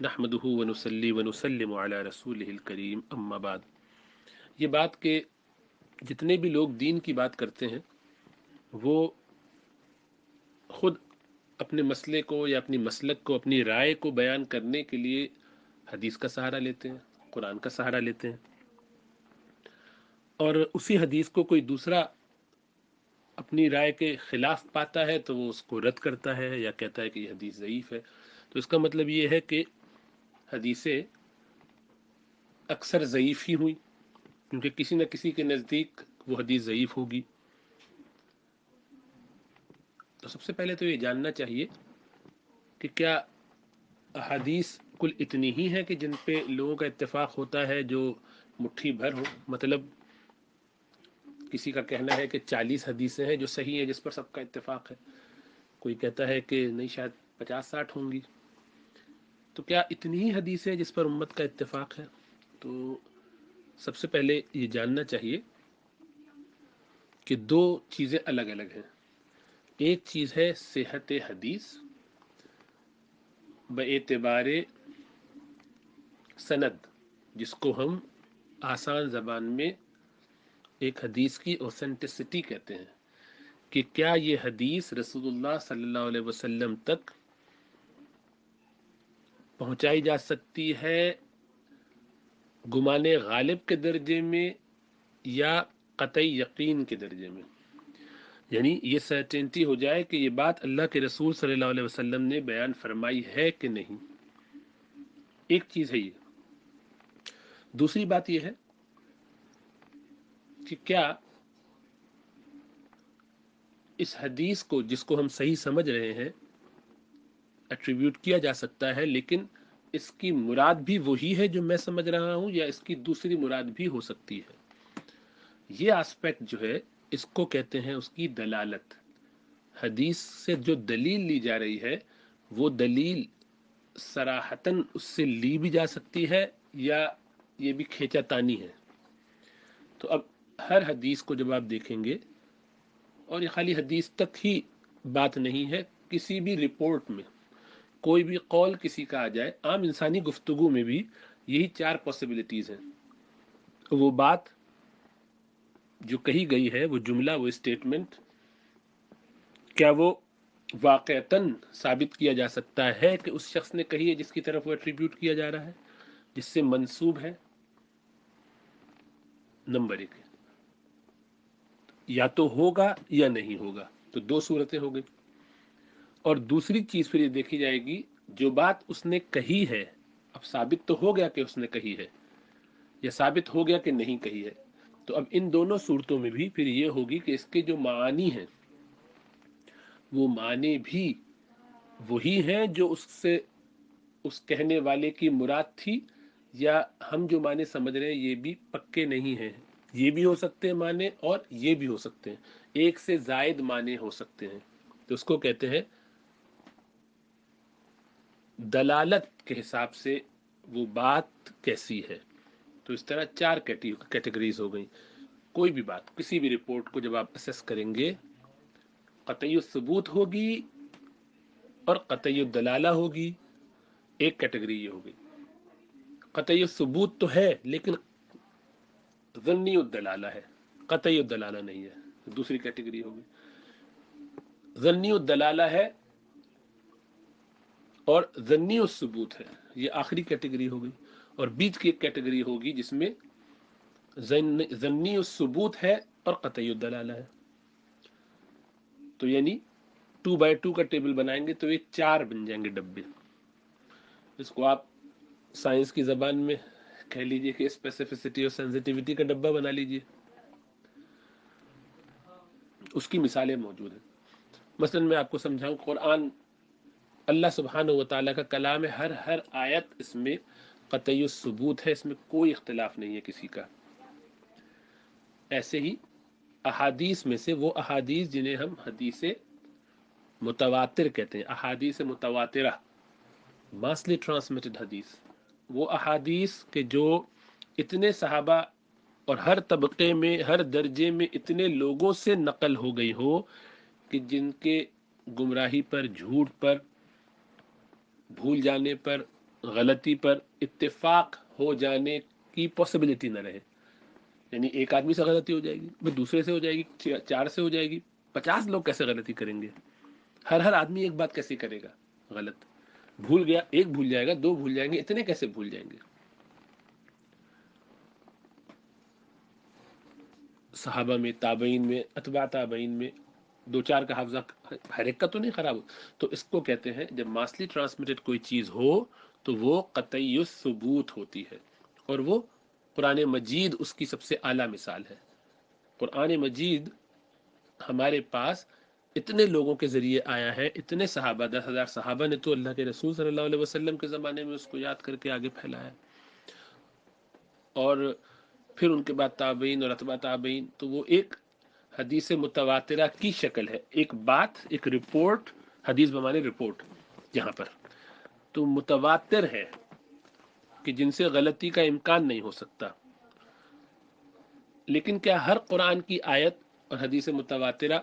نحمدہ ونصلی ونسلم علی رسولہ الکریم اما بعد۔ یہ بات کہ جتنے بھی لوگ دین کی بات کرتے ہیں وہ خود اپنے مسئلے کو یا اپنی مسلک کو، اپنی رائے کو بیان کرنے کے لیے حدیث کا سہارا لیتے ہیں، قرآن کا سہارا لیتے ہیں، اور اسی حدیث کو کوئی دوسرا اپنی رائے کے خلاف پاتا ہے تو وہ اس کو رد کرتا ہے یا کہتا ہے کہ یہ حدیث ضعیف ہے۔ تو اس کا مطلب یہ ہے کہ حدیثیں اکثر ضعیف ہی ہوئی، کیونکہ کسی نہ کسی کے نزدیک وہ حدیث ضعیف ہوگی۔ تو سب سے پہلے تو یہ جاننا چاہیے کہ کیا احادیث کل اتنی ہی ہیں کہ جن پہ لوگوں کا اتفاق ہوتا ہے جو مٹھی بھر ہو؟ مطلب کسی کا کہنا ہے کہ 40 حدیثیں ہیں جو صحیح ہیں جس پر سب کا اتفاق ہے، کوئی کہتا ہے کہ نہیں شاید 50-60 ہوں گی۔ تو کیا اتنی ہی حدیثیں جس پر امت کا اتفاق ہے؟ تو سب سے پہلے یہ جاننا چاہیے کہ دو چیزیں الگ الگ ہیں۔ ایک چیز ہے صحت حدیث باعتبار سند، جس کو ہم آسان زبان میں ایک حدیث کی اوتھینٹسٹی کہتے ہیں، کہ کیا یہ حدیث رسول اللہ صلی اللہ علیہ وسلم تک پہنچائی جا سکتی ہے گمان غالب کے درجے میں یا قطعی یقین کے درجے میں، یعنی یہ سرٹینٹی ہو جائے کہ یہ بات اللہ کے رسول صلی اللہ علیہ وسلم نے بیان فرمائی ہے کہ نہیں۔ ایک چیز ہے یہ۔ دوسری بات یہ ہے کہ کیا اس حدیث کو، جس کو ہم صحیح سمجھ رہے ہیں، ایٹریبیوٹ کیا جا سکتا ہے، لیکن اس کی مراد بھی وہی ہے جو میں سمجھ رہا ہوں، یا اس کی دوسری مراد بھی ہو سکتی ہے۔ یہ آسپیکٹ جو ہے اس کو کہتے ہیں اس کی دلالت۔ حدیث سے جو دلیل لی جا رہی ہے وہ دلیل صراحتاً اس سے لی بھی جا سکتی ہے یا یہ بھی کھینچا تانی ہے۔ تو اب ہر حدیث کو جب آپ دیکھیں گے، اور یہ خالی حدیث تک ہی بات نہیں ہے، کسی بھی رپورٹ میں کوئی بھی قول کسی کا آ جائے، عام انسانی گفتگو میں بھی یہی 4 پاسبلٹیز ہیں۔ وہ بات جو کہی گئی ہے، وہ جملہ، وہ اسٹیٹمنٹ، کیا وہ واقعتاً ثابت کیا جا سکتا ہے کہ اس شخص نے کہی ہے جس کی طرف وہ ایٹریبیوٹ کیا جا رہا ہے، جس سے منسوب ہے؟ نمبر 1، یا تو ہوگا یا نہیں ہوگا، تو 2 صورتیں ہو گئی۔ اور دوسری چیز پھر یہ دیکھی جائے گی، جو بات اس نے کہی ہے، اب ثابت تو ہو گیا کہ اس نے کہی ہے، یا ثابت ہو گیا کہ نہیں کہی ہے، تو اب ان دونوں صورتوں میں بھی پھر یہ ہوگی کہ اس کے جو معانی ہیں وہ معنی بھی وہی ہیں جو اس سے اس کہنے والے کی مراد تھی، یا ہم جو معنی سمجھ رہے ہیں یہ بھی پکے نہیں ہیں، یہ بھی ہو سکتے ہیں معنی اور یہ بھی ہو سکتے ہیں، ایک سے زائد معنی ہو سکتے ہیں۔ تو اس کو کہتے ہیں دلالت کے حساب سے وہ بات کیسی ہے۔ تو اس طرح 4 کیٹیگریز ہو گئیں۔ کوئی بھی بات، کسی بھی رپورٹ کو جب آپ اسیس کریں گے، قطعی الثبوت ہوگی اور قطعی الدلالہ ہوگی۔ ایک کیٹیگری یہ ہوگی۔ قطعی الثبوت تو ہے لیکن ظنی الدلالہ ہے، قطعی الدلالہ نہیں ہے، دوسری کیٹیگری ہوگی۔ ظنی الدلالہ ہے اور ظنی الثبوت ہے، یہ آخری کیٹیگری ہوگی۔ اور بیچ کی ایک کیٹیگری ہوگی جس میں ظنی الثبوت ہے اور قطعی الدلالہ ہے۔ تو یعنی 2x2 کا ٹیبل بنائیں گے تو یہ 4 بن جائیں گے ڈبے۔ اس کو آپ سائنس کی زبان میں کہہ لیجئے کہ اسپیسیفسٹی اور سینسٹیوٹی کا ڈبہ بنا لیجئے۔ اس کی مثالیں موجود ہیں۔ مثلا میں آپ کو سمجھاؤں، قرآن اللہ سبحانہ و تعالیٰ کا کلام ہے، ہر آیت اس میں قطعی الثبوت ہے، اس میں کوئی اختلاف نہیں ہے کسی کا۔ ایسے ہی احادیث میں سے وہ احادیث جنہیں ہم حدیث متواتر کہتے ہیں، احادیث متواترہ، ماسلی ٹرانسمیٹڈ حدیث، وہ احادیث کے جو اتنے صحابہ اور ہر طبقے میں، ہر درجے میں اتنے لوگوں سے نقل ہو گئی ہو کہ جن کے گمراہی پر، جھوٹ پر، بھول جانے پر غلطی پر اتفاق ہو جانے کی پاسبلٹی نہ رہے. یعنی ایک آدمی سے غلطی ہو جائے گی، پھر دوسرے سے ہو جائے گی، 4 سے ہو جائے گی، 50 لوگ کیسے غلطی کریں گے؟ ہر آدمی ایک بات کیسے کرے گا غلط؟ بھول گیا، ایک بھول جائے گا، 2 بھول جائیں گے، اتنے کیسے بھول جائیں گے؟ صحابہ میں، تابعین میں، اتباع تابعین میں 2 4 کا حافظہ ہر ایک کا تو نہیں خراب ہو. تو اس کو کہتے ہیں جب ماسلی ٹرانسمیٹڈ کوئی چیز ہو تو وہ قطعی الثبوت ہوتی ہے، اور وہ قرآن مجید اس کی سب سے اعلیٰ مثال ہے. قرآن مجید ہمارے پاس اتنے لوگوں کے ذریعے آیا ہے، اتنے صحابہ، 10,000 صحابہ نے تو اللہ کے رسول صلی اللہ علیہ وسلم کے زمانے میں اس کو یاد کر کے آگے پھیلایا، اور پھر ان کے بعد تابعین اور اتباع تابعین. تو وہ ایک حدیث متواترہ کی شکل ہے، ایک بات، ایک رپورٹ. حدیث بمانے رپورٹ یہاں پر تو متواتر ہے کہ جن سے غلطی کا امکان نہیں ہو سکتا. لیکن کیا ہر قرآن کی آیت اور حدیث متواترہ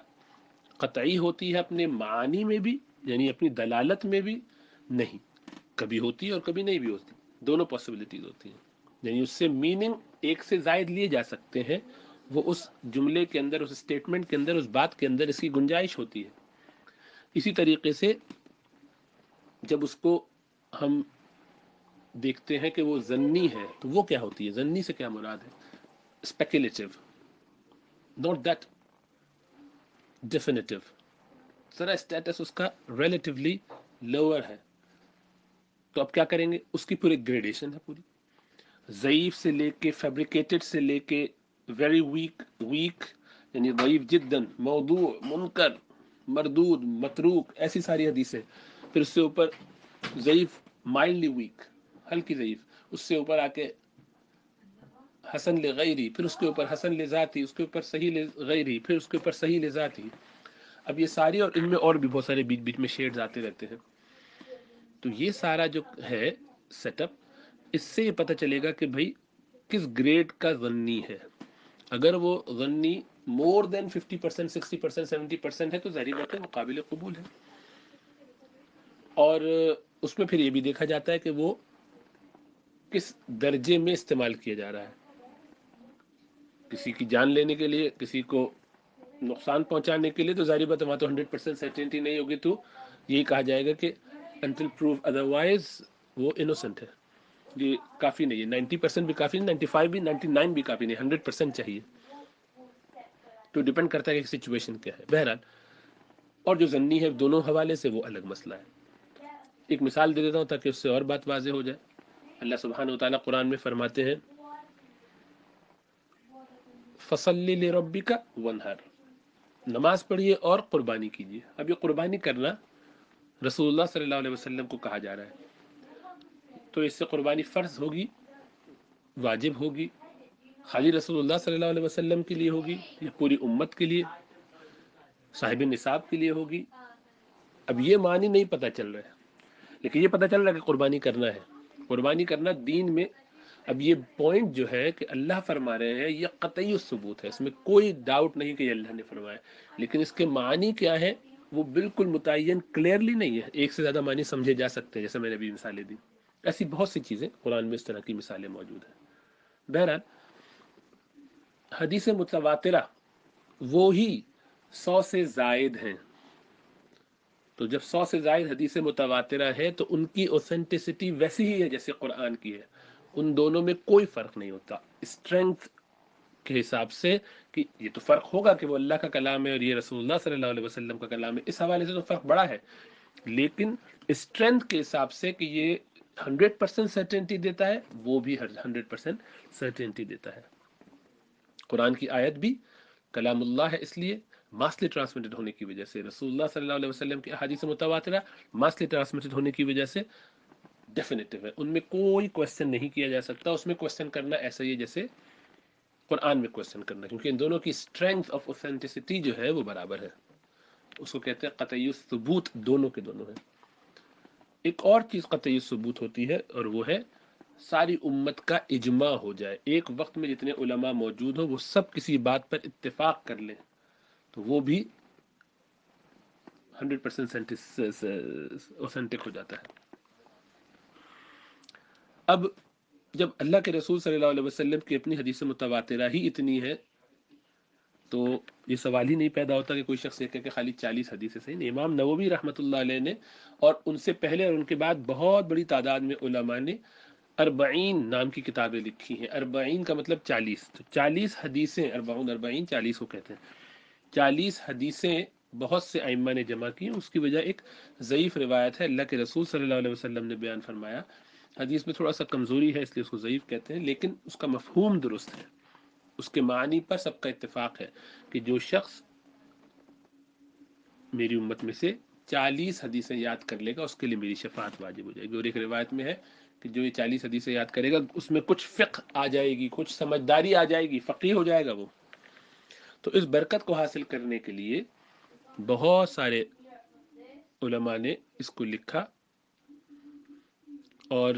قطعی ہوتی ہے اپنے معانی میں بھی، یعنی اپنی دلالت میں بھی؟ نہیں، کبھی ہوتی ہے اور کبھی نہیں بھی ہوتی. دونوں پاسبلٹیز ہوتی ہیں. یعنی اس سے میننگ ایک سے زائد لیے جا سکتے ہیں، وہ اس جملے کے اندر، اس اسٹیٹمنٹ کے اندر، اس بات کے اندر اس کی گنجائش ہوتی ہے. اسی طریقے سے جب اس کو ہم دیکھتے ہیں کہ وہ ظنی ہے تو وہ کیا ہوتی ہے؟ ظنی سے کیا مراد ہے؟ Speculative, not that definitive. ذرا اسٹیٹس اس کا ریلیٹیولی لوور ہے. تو اب کیا کریں گے؟ اس کی پوری گریڈیشن ہے، پوری ضعیف سے لے کے فیبریکیٹڈ سے لے کے ویری ویک یعنی ضعیف جدا، موضوع، منکر، مردود، متروک، ایسی ساری حدیثیں. پھر اس سے اوپر ضعیف، مائلڈلی ویک، ہلکی ضعیف. اس سے اوپر آ کے حسن لغیری، پھر اس کے اوپر حسن لذاتی، اس کے اوپر صحیح لغیری، پھر اس کے اوپر صحیح لذاتی. اب یہ ساری، اور ان میں اور بھی بہت سارے بیچ بیچ میں شیڈز آتے رہتے ہیں. تو یہ سارا جو ہے سیٹ اپ، اس سے یہ پتہ چلے گا کہ بھائی کس گریڈ کا غنی ہے. اگر وہ غنی مور دین 50%، 60%، 70% ہے تو ظاہری بات ہے وہ قابل قبول ہے. اور اس میں پھر یہ بھی دیکھا جاتا ہے کہ وہ کس درجے میں استعمال کیا جا رہا ہے. کسی کی جان لینے کے لیے، کسی کو نقصان پہنچانے کے لیے، تو ظاہری بات ہے وہاں تو 100% سرٹینٹی نہیں ہوگی. تو یہی کہا جائے گا کہ انٹل پروف ادروائز وہ انوسنٹ ہے. یہ کافی نہیں ہے، 90% بھی کافی نہیں، 95 بھی، 99 بھی کافی نہیں، 100% چاہیے. تو ڈیپینڈ کرتا ہے کہ سچویشن کیا ہے. بہرحال، اور جو ضنی ہے دونوں حوالے سے وہ الگ مسئلہ ہے. ایک مثال دے دیتا ہوں تاکہ اس سے اور بات واضح ہو جائے. اللہ سبحانہ وتعالیٰ قرآن میں فرماتے ہیں فَصَلِّ لِرَبِّكَ وَانْحَرْ، نماز پڑھیے اور قربانی کیجیے. اب یہ قربانی کرنا رسول اللہ صلی اللہ علیہ وسلم کو کہا جا رہا ہے، تو اس سے قربانی فرض ہوگی، واجب ہوگی، خالی رسول اللہ صلی اللہ علیہ وسلم کے لیے ہوگی یا پوری امت کے لیے، صاحب نصاب کے لیے ہوگی؟ اب یہ معنی نہیں پتہ چل رہا ہے، لیکن یہ پتہ چل رہا ہے کہ قربانی کرنا ہے. قربانی کرنا دین میں، اب یہ پوائنٹ جو ہے کہ اللہ فرما رہے ہیں یہ قطعی ثبوت ہے، اس میں کوئی ڈاؤٹ نہیں کہ یہ اللہ نے فرمایا، لیکن اس کے معنی کیا ہے وہ بالکل متعین کلیئرلی نہیں ہے. ایک سے زیادہ معنی سمجھے جا سکتے ہیں، جیسے میں نے ابھی مثالیں دی. ایسی بہت سی چیزیں قرآن میں اس طرح کی مثالیں موجود ہیں. بہرحال حدیث متواترہ وہی 100 سے زائد ہیں. تو جب 100 سے زائد حدیث متواترہ ہے تو ان کی اوتھینٹسٹی ویسی ہی ہے جیسے قرآن کی ہے. ان دونوں میں کوئی فرق نہیں ہوتا اسٹرینتھ کے حساب سے، کہ یہ تو فرق ہوگا کہ وہ اللہ کا کلام ہے اور یہ رسول اللہ صلی اللہ علیہ وسلم کا کلام ہے، اس حوالے سے تو فرق بڑا ہے. لیکن اسٹرینتھ کے حساب سے کہ یہ 100% سرٹینٹی دیتا ہے، وہ بھی 100% سرٹینٹی دیتا ہے. قرآن کی آیت بھی کلام اللہ ہے، اس لیے ماسلی ٹرانسمیٹڈ ہونے کی وجہ سے. رسول اللہ صلی اللہ علیہ وسلم کی احادیث متواترہ ماسلی ٹرانسمیٹڈ ہونے کی وجہ سے ڈیفینیٹو ہے، ان میں کوئی کوشچن نہیں کیا جا سکتا. اس میں کوشچن کرنا ایسا ہی ہے جیسے قرآن میں کوشچن کرنا، کیونکہ ان دونوں کی اسٹرینتھ آف اوتھینٹسٹی جو ہے وہ برابر ہے. اس کو کہتے ہیں قطعی ثبوت، دونوں کے دونوں ہیں. ایک اور چیز قطعی ثبوت ہوتی ہے اور وہ ہے ساری امت کا اجماع ہو جائے. ایک وقت میں جتنے علماء موجود ہوں وہ سب کسی بات پر اتفاق کر لیں، تو وہ بھی 100% اوتھینٹک ہو جاتا ہے. اب جب اللہ کے رسول صلی اللہ علیہ وسلم کی اپنی حدیث متواترہ ہی اتنی ہے تو یہ سوال ہی نہیں پیدا ہوتا کہ کوئی شخص یہ کہے کہ خالی 40 حدیثیں صحیح نہیں. امام نووی رحمۃ اللہ علیہ نے اور ان سے پہلے اور ان کے بعد بہت بڑی تعداد میں علماء نے اربعین نام کی کتابیں لکھی ہیں. اربعین کا مطلب 40، تو 40 حدیثیں، اربعون اربعین 40 کو کہتے ہیں. 40 حدیثیں بہت سے ائمہ نے جمع کی. اس کی وجہ ایک ضعیف روایت ہے. اللہ کے رسول صلی اللہ علیہ وسلم نے بیان فرمایا، حدیث میں تھوڑا سا کمزوری ہے اس لیے اس کو ضعیف کہتے ہیں، لیکن اس کا مفہوم درست ہے، اس کے معنی پر سب کا اتفاق ہے کہ جو شخص میری امت میں سے 40 حدیثیں یاد کر لے گا اس کے لیے میری شفاعت واجب ہو جائے گی. اور ایک روایت میں ہے کہ جو یہ 40 حدیثیں یاد کرے گا اس میں کچھ فقہ آ جائے گی، کچھ سمجھداری آ جائے گی، فقیہ ہو جائے گا وہ. تو اس برکت کو حاصل کرنے کے لیے بہت سارے علماء نے اس کو لکھا اور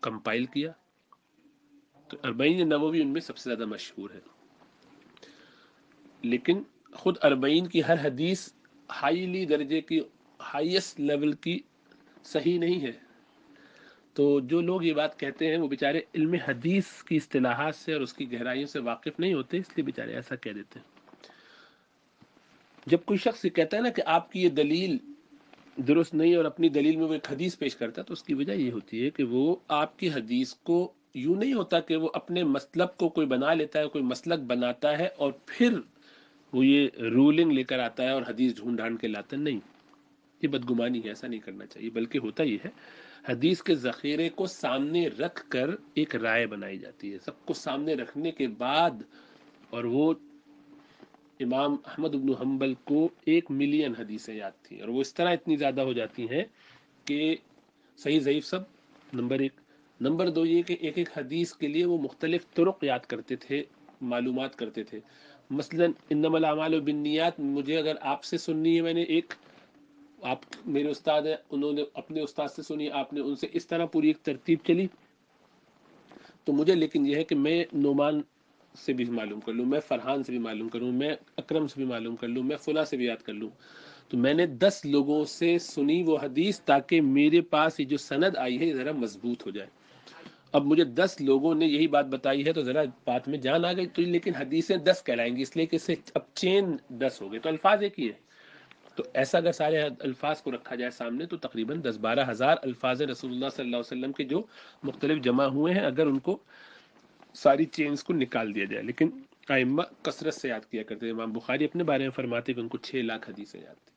کمپائل کیا. تو اربعین نووی ان میں سب سے زیادہ مشہور ہے. لیکن خود اربعین کی ہر حدیث ہائیلی درجے کی، ہائیسٹ لیول کی صحیح نہیں ہے. تو جو لوگ یہ بات کہتے ہیں وہ بیچارے علم حدیث کی اصطلاحات سے اور اس کی گہرائیوں سے واقف نہیں ہوتے، اس لیے بیچارے ایسا کہہ دیتے ہیں. جب کوئی شخص یہ کہتا ہے نا کہ آپ کی یہ دلیل درست نہیں اور اپنی دلیل میں وہ ایک حدیث پیش کرتا ہے، تو اس کی وجہ یہ ہوتی ہے کہ وہ آپ کی حدیث کو یوں نہیں ہوتا کہ وہ اپنے مطلب کو کوئی بنا لیتا ہے، کوئی مسلک بناتا ہے اور پھر وہ یہ رولنگ لے کر آتا ہے اور حدیث ڈھونڈ ڈھانڈ کے لاتا ہے. نہیں، یہ بدگمانی ہے، ایسا نہیں کرنا چاہیے. بلکہ ہوتا یہ ہے حدیث کے ذخیرے کو سامنے رکھ کر ایک رائے بنائی جاتی ہے، سب کو سامنے رکھنے کے بعد. اور وہ امام احمد بن حنبل کو 1 ملین حدیثیں یاد تھیں، اور وہ اس طرح اتنی زیادہ ہو جاتی ہیں کہ صحیح ضعیف سب نمبر 1. نمبر 2 یہ کہ ایک ایک حدیث کے لیے وہ مختلف طرق یاد کرتے تھے، معلومات کرتے تھے. مثلا انما الاعمال بالنیات مجھے اگر آپ سے سننی ہے، میں نے ایک، آپ میرے استاد ہیں، انہوں نے اپنے استاد سے سنی، آپ نے ان سے، اس طرح پوری ایک ترتیب چلی. تو مجھے لیکن یہ ہے کہ میں نعمان سے بھی معلوم کر لوں، میں فرحان سے بھی معلوم کروں، میں اکرم سے بھی معلوم کر لوں، میں فلاں سے بھی یاد کر لوں. تو میں نے 10 لوگوں سے سنی وہ حدیث تاکہ میرے پاس یہ جو سند آئی ہے ذرا مضبوط ہو جائے. اب مجھے 10 لوگوں نے یہی بات بتائی ہے تو ذرا بات میں جان آ گئی تو، لیکن حدیثیں 10 کہلائیں گی اس لیے کہ اس سے اب چین 10 ہو گئے تو الفاظ ایک ہی ہے. تو ایسا اگر سارے الفاظ کو رکھا جائے سامنے تو تقریباً 10-12 ہزار الفاظ رسول اللہ صلی اللہ علیہ وسلم کے جو مختلف جمع ہوئے ہیں، اگر ان کو ساری چینز کو نکال دیا جائے. لیکن ائمہ کثرت سے یاد کیا کرتے ہیں. امام بخاری اپنے بارے میں فرماتے کہ ان کو 6 لاکھ حدیثیں یاد تھیں.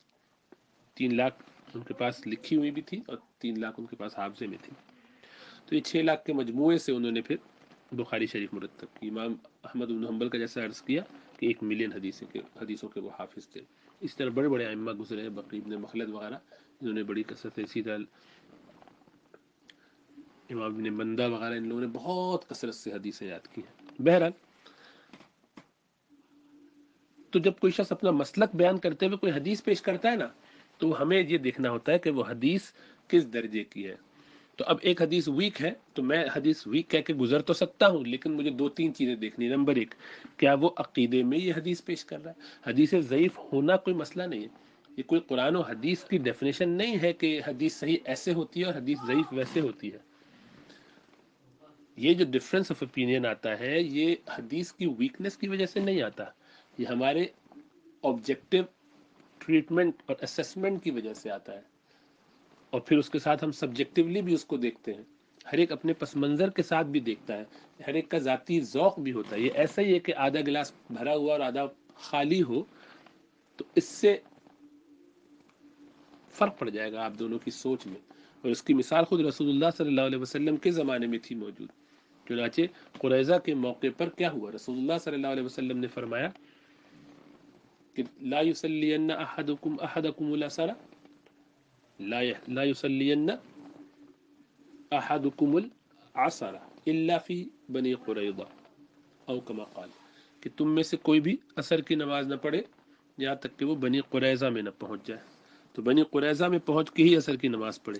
3 لاکھ ان کے پاس لکھی ہوئی بھی تھی اور 3 لاکھ ان کے پاس حافظے میں تھی. تو یہ 6 لاکھ کے مجموعے سے انہوں نے پھر بخاری شریف مرتب کی. امام احمد بن حنبل کا جیسا عرض کیا کہ 1 ملین حدیثوں کے وہ حافظ تھے. اس طرح بڑے بڑے ائمہ گزرے ہیں، بقی ابن مخلد وغیرہ، جنہوں نے بڑی کثرت سے، اسی طرح امام ابن مندہ وغیرہ، ان لوگوں نے بہت کثرت سے حدیثیں یاد کی ہیں. بہرحال تو جب کوئی شخص اپنا مسلک بیان کرتے ہوئے کوئی حدیث پیش کرتا ہے نا، تو ہمیں یہ دیکھنا ہوتا ہے کہ وہ حدیث کس درجے کی ہے. تو اب ایک حدیث ویک ہے تو میں حدیث ویک کہہ کے گزر تو سکتا ہوں، لیکن مجھے 2-3 چیزیں دیکھنی. نمبر 1، کیا وہ عقیدے میں یہ حدیث پیش کر رہا ہے؟ حدیث ضعیف ہونا کوئی مسئلہ نہیں ہے. یہ کوئی قرآن و حدیث کی ڈیفینیشن نہیں ہے کہ حدیث صحیح ایسے ہوتی ہے اور حدیث ضعیف ویسے ہوتی ہے. یہ جو ڈفرینس آف اوپینین آتا ہے یہ حدیث کی ویکنس کی وجہ سے نہیں آتا، یہ ہمارے آبجیکٹو ٹریٹمنٹ اور اسیسمنٹ کی وجہ سے آتا ہے. اور پھر اس کے ساتھ ہم سبجیکٹیولی بھی اس کو دیکھتے ہیں، ہر ایک اپنے پس منظر کے ساتھ بھی دیکھتا ہے، ہر ایک کا ذاتی ذوق بھی ہوتا ہے. یہ ایسا ہی ہے کہ آدھا گلاس بھرا ہوا اور آدھا خالی ہو تو اس سے فرق پڑ جائے گا آپ دونوں کی سوچ میں. اور اس کی مثال خود رسول اللہ صلی اللہ علیہ وسلم کے زمانے میں تھی موجود. چنانچہ قریظہ کے موقع پر کیا ہوا، رسول اللہ صلی اللہ علیہ وسلم نے فرمایا کہ لا یصلین احدکم العصر، لا یصلین احدکم العصر الا فی بنی قریظہ او کما قال، کہ تم میں سے کوئی بھی عصر کی نماز نہ پڑھے یہاں تک کہ وہ بنی قریظہ میں نہ پہنچ جائے. تو بنی قریظہ میں پہنچ کے ہی عصر کی نماز پڑھے.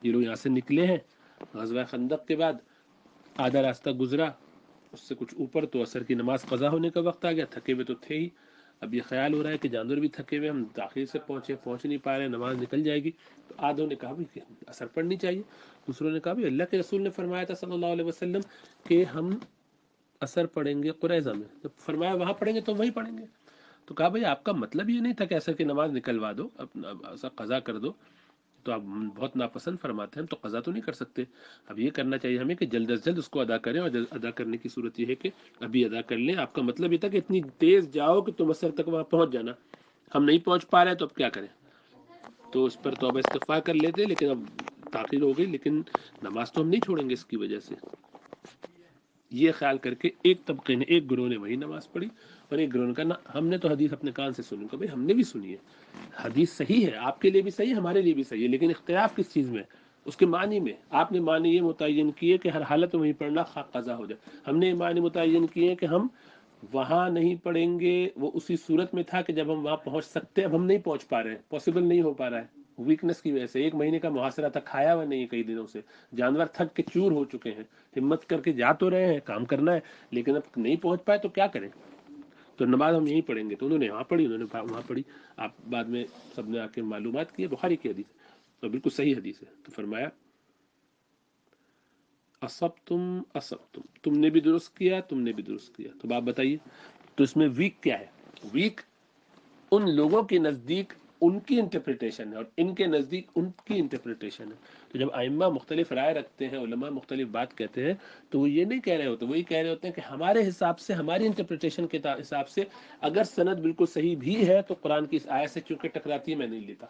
یہ لوگ یہاں سے نکلے ہیں غزوہ خندق کے بعد، آدھا راستہ گزرا، اس سے کچھ اوپر تو عصر کی نماز قضا ہونے کا وقت آ گیا، تھکے ہوئے تو تھے ہی. اب یہ خیال ہو رہا ہے کہ جانور بھی تھکے ہوئے، ہم تاخیر سے پہنچ نہیں پا رہے ہیں، نماز نکل جائے گی، تو آدھوں نے کہا بھی کہ اثر پڑنی چاہیے، دوسروں نے کہا بھی اللہ کے رسول نے فرمایا تھا صلی اللہ علیہ وسلم کہ ہم اثر پڑھیں گے قریظہ میں، جب فرمایا وہاں پڑھیں گے تو وہیں پڑھیں گے. تو کہا بھائی آپ کا مطلب یہ نہیں تھا کہ ایسا کہ نماز نکلوا دو، ایسا قضا کر دو، تو آپ بہت ناپسند فرماتے ہیں، ہم تو قضا تو نہیں کر سکتے. اب یہ کرنا چاہیے ہمیں کہ جلد از جلد اس کو ادا کریں، اور ادا کرنے کی صورت یہ ہے کہ ابھی ادا کر لیں. آپ کا مطلب یہ تھا کہ اتنی تیز جاؤ کہ تم اثر تک وہاں پہنچ جانا، ہم نہیں پہنچ پا رہے تو اب کیا کریں. تو اس پر توبہ استغفار کر لیتے، لیکن اب تاخیر ہو گئی، لیکن نماز تو ہم نہیں چھوڑیں گے اس کی وجہ سے. یہ خیال کر کے ایک طبقے نے، ایک گروہ نے وہی نماز پڑھی، اور ایک گروہ نے کہا ہم نے تو حدیث اپنے کان سے سنی. کہ بھائی ہم نے بھی سنی ہے، حدیث صحیح ہے، آپ کے لیے بھی صحیح ہے، ہمارے لیے بھی صحیح ہے، لیکن اختلاف کس چیز میں؟ اس کے معنی میں. آپ نے معنی یہ متعین کیے کہ ہر حالت میں وہیں پڑھنا قضا ہو جائے، ہم نے معنی متعین کیے کہ ہم وہاں نہیں پڑھیں گے، وہ اسی صورت میں تھا کہ جب ہم وہاں پہنچ سکتے، اب ہم نہیں پہنچ پا رہے ہیں، پاسبل نہیں ہو پا رہا ہے ویکنس کی وجہ سے. 1 مہینے کا محاصرہ تھا، کھایا ہوا نہیں ہے کئی دنوں سے، جانور تھک کے چور ہو چکے ہیں، ہمت کر کے جا تو رہے ہیں، کام کرنا ہے، لیکن اب نہیں پہنچ پائے تو کیا کریں. تو نماز ہم یہیں پڑھیں گے. تو انہوں نے وہاں پڑھی، انہوں نے وہاں پڑھی. آپ بعد میں سب نے آ کے معلومات کی، بخاری کی حدیث ہے اور بالکل صحیح حدیث ہے. تو فرمایا اصبتم، تم نے بھی درست کیا، تم نے بھی درست کیا. تو آپ بتائیے، تو اس میں ویک کیا ہے؟ ویک ان لوگوں کے نزدیک ان کی انٹرپریٹیشن ہے، اور ان کے نزدیک ان کی انٹرپریٹیشن ہے. تو جب ائمہ مختلف رائے رکھتے ہیں، علماء مختلف بات کہتے ہیں، تو وہ یہ نہیں کہہ رہے ہوتے، وہی کہہ رہے ہوتے ہیں کہ ہمارے حساب سے، ہماری انٹرپریٹیشن کے حساب سے اگر سند بالکل صحیح بھی ہے تو قرآن کی اس آیت سے چونکہ ٹکراتی ہے، میں نہیں لیتا.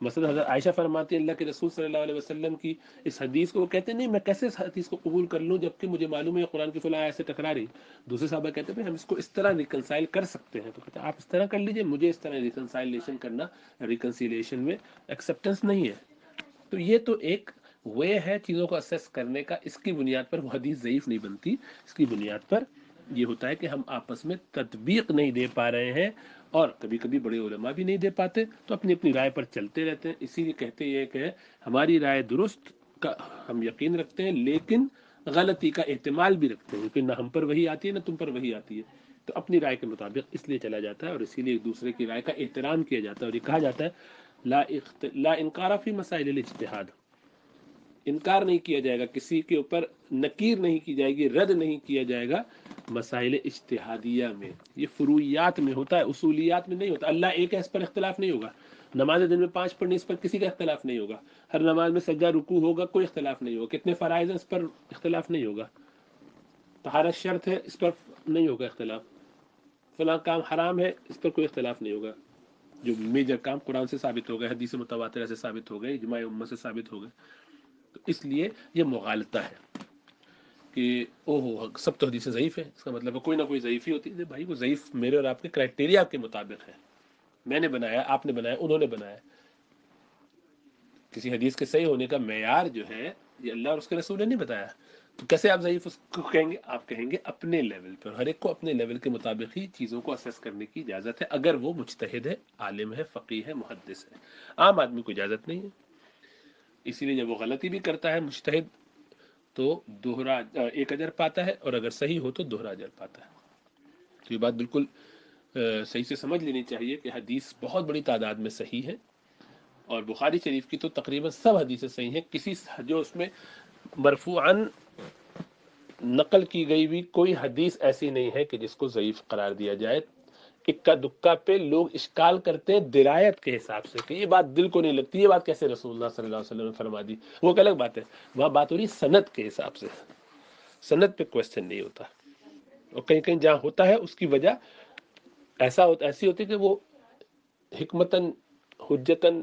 مثلا حضرت عائشہ فرماتی ہے اللہ کے رسول صلی اللہ علیہ وسلم کی اس حدیث کو، وہ کہتے ہیں نہیں میں کیسے اس حدیث کو قبول کر لوں جبکہ مجھے معلوم ہے قرآن کی فلاں آیت سے ٹکرا رہی. دوسرے صحابہ کہتے ہیں ہم اس کو اس طرح ریکنسائل کر سکتے ہیں. تو کہتے ہیں آپ اس طرح کر لیجئے، مجھے اس طرح ریکنسائلیشن کرنا، ریکنسیلیشن میں ایکسیپٹنس نہیں ہے. تو یہ تو ایک وے ہے چیزوں کو اسیس کرنے کا. اس کی بنیاد پر وہ حدیث ضعیف نہیں بنتی، اس کی بنیاد پر یہ ہوتا ہے کہ ہم آپس میں تطبیق نہیں دے پا رہے ہیں، اور کبھی کبھی بڑے علماء بھی نہیں دے پاتے، تو اپنی اپنی رائے پر چلتے رہتے ہیں. اسی لیے کہتے یہ کہ ہماری رائے درست کا ہم یقین رکھتے ہیں، لیکن غلطی کا احتمال بھی رکھتے ہیں، کیونکہ نہ ہم پر وہی آتی ہے نہ تم پر وہی آتی ہے. تو اپنی رائے کے مطابق اس لیے چلا جاتا ہے، اور اسی لیے ایک دوسرے کی رائے کا احترام کیا جاتا ہے. اور یہ کہا جاتا ہے لا انکار فی مسائل الاجتہاد، انکار نہیں کیا جائے گا کسی کے اوپر، نکیر نہیں کی جائے گی، رد نہیں کیا جائے گا مسائل اجتہادیہ میں. یہ فروعیات میں ہوتا ہے، اصولیات میں نہیں ہوتا. اللہ ایک ہے، اس پر اختلاف نہیں ہوگا. نماز دن میں 5 پڑھنی، اس پر کسی کا اختلاف نہیں ہوگا. ہر نماز میں سجدہ رکوع ہوگا، کوئی اختلاف نہیں ہوگا. کتنے فرائض ہیں، اس پر اختلاف نہیں ہوگا. طہارت شرط ہے، اس پر نہیں ہوگا اختلاف. فلاں کام حرام ہے، اس پر کوئی اختلاف نہیں ہوگا. جو میجر کام قرآن سے ثابت ہو گئے، حدیث متواترہ سے ثابت ہو گئے، اجماع امت سے ثابت ہو گئے. تو اس لیے یہ مغالطہ ہے کہ اوہ سب تو حدیثیں ضعیف ہیں، اس کا مطلب ہے کوئی نہ کوئی ضعیف ہی ہوتی ہے. بھائی وہ ضعیف میرے اور آپ کے کرائٹیریا کے مطابق ہے. میں نے بنایا، آپ نے بنایا، انہوں نے بنایا. کسی حدیث کے صحیح ہونے کا معیار جو ہے یہ اللہ اور اس کے رسول نے نہیں بتایا. تو کیسے آپ ضعیف اس کو کہیں گے؟ آپ کہیں گے اپنے لیول پر. ہر ایک کو اپنے لیول کے مطابق ہی چیزوں کو اسیس کرنے کی اجازت ہے، اگر وہ مجتہد ہے، عالم ہے، فقیہ ہے، محدث ہے. عام آدمی کو اجازت نہیں ہے. اسی لیے جب وہ غلطی بھی کرتا ہے مجتہد تو دوہرا 1 اجر پاتا ہے، اور اگر صحیح ہو تو دوہرا اجر پاتا ہے. تو یہ بات بالکل صحیح سے سمجھ لینی چاہیے کہ حدیث بہت بڑی تعداد میں صحیح ہے، اور بخاری شریف کی تو تقریباً سب حدیثیں صحیح ہیں. کسی جو اس میں مرفوعاً نقل کی گئی بھی کوئی حدیث ایسی نہیں ہے کہ جس کو ضعیف قرار دیا جائے. اکا دکا پہ لوگ اشکال کرتے ہیں درایت کے حساب سے کہ یہ بات دل کو نہیں لگتی، یہ بات کیسے رسول اللہ صلی اللہ علیہ وسلم نے فرما دی. وہ ایک الگ بات ہے، وہاں بات ہو رہی سند کے حساب سے. سند پہ کوشچن نہیں ہوتا، اور کہیں کہیں جہاں ہوتا ہے اس کی وجہ ایسی ہوتی ہے کہ وہ حکمتاً حجتاً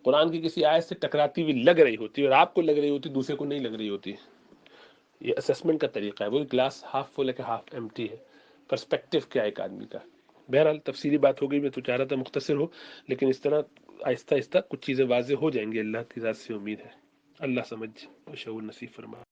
قرآن کی کسی آیت سے ٹکراتی ہوئی لگ رہی ہوتی ہے، اور آپ کو لگ رہی ہوتی، دوسرے کو نہیں لگ رہی ہوتی. یہ اسیسمنٹ کا طریقہ ہے. وہ گلاس ہاف فل ہے کہ ہاف ایمٹی ہے، پرسپیکٹیو کیا ایک آدمی کا. بہرحال تفصیلی بات ہو گئی، میں تو چاہ رہا تھا مختصر ہو، لیکن اس طرح آہستہ آہستہ کچھ چیزیں واضح ہو جائیں گی. اللہ کی ذات سے امید ہے. اللہ سمجھ و شعور نصیب فرما.